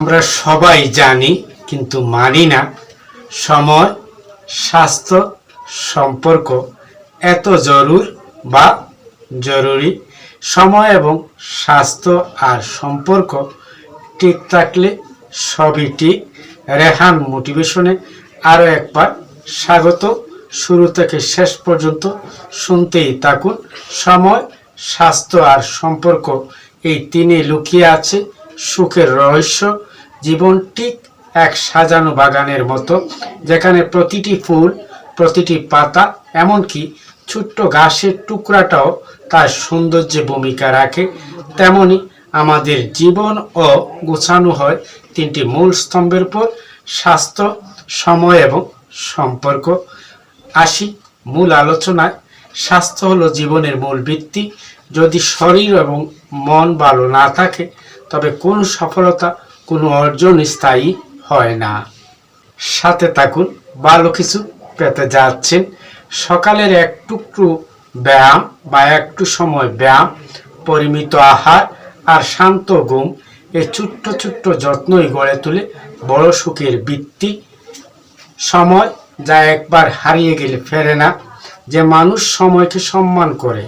আমরা সবাই জানি কিন্তু মানি না, সময়, স্বাস্থ্য, সম্পর্ক এত জরুরি। সময় এবং স্বাস্থ্য আর সম্পর্ক ঠিক থাকলে সবই ঠিক। রেহান মোটিভেশনে আরও একবার স্বাগত। শুরু থেকে শেষ পর্যন্ত শুনতেই থাকুন। সময়, স্বাস্থ্য আর সম্পর্ক এই তিনে লুকিয়ে আছে সুখের রহস্য। জীবন ঠিক এক সাজানো বাগানের মতো, যেখানে প্রতিটি ফুল, প্রতিটি পাতা, এমনকি ছোট্ট ঘাসের টুকরাটাও তার সৌন্দর্যে ভূমিকা রাখে। তেমনি আমাদের জীবন ও গোছানো হয় তিনটি মূল স্তম্ভের উপর: স্বাস্থ্য, সময় এবং সম্পর্ক। আসি মূল আলোচনায়। স্বাস্থ্য হলো জীবনের মূল ভিত্তি। যদি শরীর এবং মন ভালো না থাকে, তবে কোনো সফলতা, কোনো অর্জন স্থায়ী হয় না। সাথে থাকুন, ভালো কিছু পেতে যাচ্ছেন। সকালের এক টুকরো ব্যায়াম বা একটু সময় ব্যায়াম, পরিমিত আহার আর শান্ত ঘুম, এই ছোট্ট ছোট্ট যত্নই গড়ে তোলে বড় সুখের ভিত্তি। সময়, যা একবার হারিয়ে গেলে ফেরে না। যে মানুষ সময়কে সম্মান করে,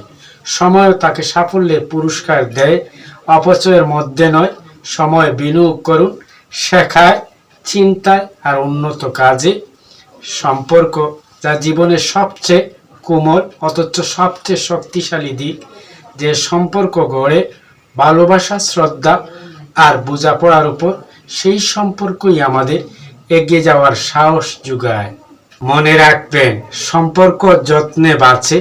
সময়ও তাকে সাফল্যের পুরস্কার দেয়। অপচয়ের মধ্যে নয়, সময় বিনিয়োগ করুন শেখায়, চিন্তায় আর উন্নত কাজে। সম্পর্ক, যা জীবনের সবচেয়ে কোমল অথচ সবচেয়ে শক্তিশালী দিক। যে সম্পর্ক গড়ে ভালোবাসা, শ্রদ্ধা আর বোঝাপড়ার উপর, সেই সম্পর্কই আমাদের এগিয়ে যাওয়ার সাহস যোগায়। মনে রাখবেন, সম্পর্ক যত্নে বাঁচে,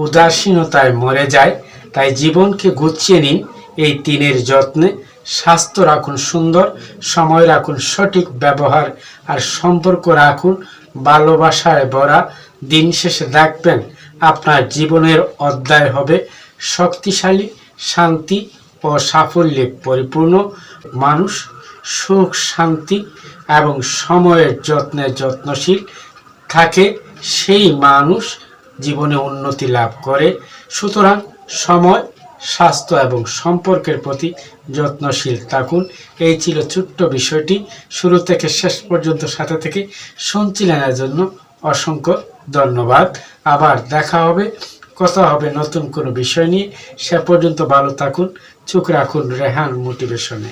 উদাসীনতায় মরে যায়। তাই জীবনকে গুছিয়ে নিন এই তিনের যত্নে। স্বাস্থ্য রাখুন সুন্দর, সময় রাখুন সঠিক ব্যবহার, আর সম্পর্ক রাখুন ভালোবাসায় ভরা। দিন শেষে দেখবেন আপনার জীবনের অধ্যায় হবে শক্তিশালী, শান্তি ও সাফল্যে পরিপূর্ণ। মানুষ সুখ, শান্তি এবং সময়ের যত্নে যত্নশীল থাকে, সেই মানুষ জীবনে উন্নতি লাভ করে। সুতরাং সময়, স্বাস্থ্য এবং সম্পর্কের প্রতি যত্নশীল থাকুন। এই ছিল ছোট্ট বিষয়টি। শুরু থেকে শেষ পর্যন্ত সাথে থেকে শুনছিলেন, এর জন্য অসংখ্য ধন্যবাদ। আবার দেখা হবে, কথা হবে নতুন কোনো বিষয় নিয়ে। সে পর্যন্ত ভালো থাকুন, চোখ রাখুন রেহান মোটিভেশনে।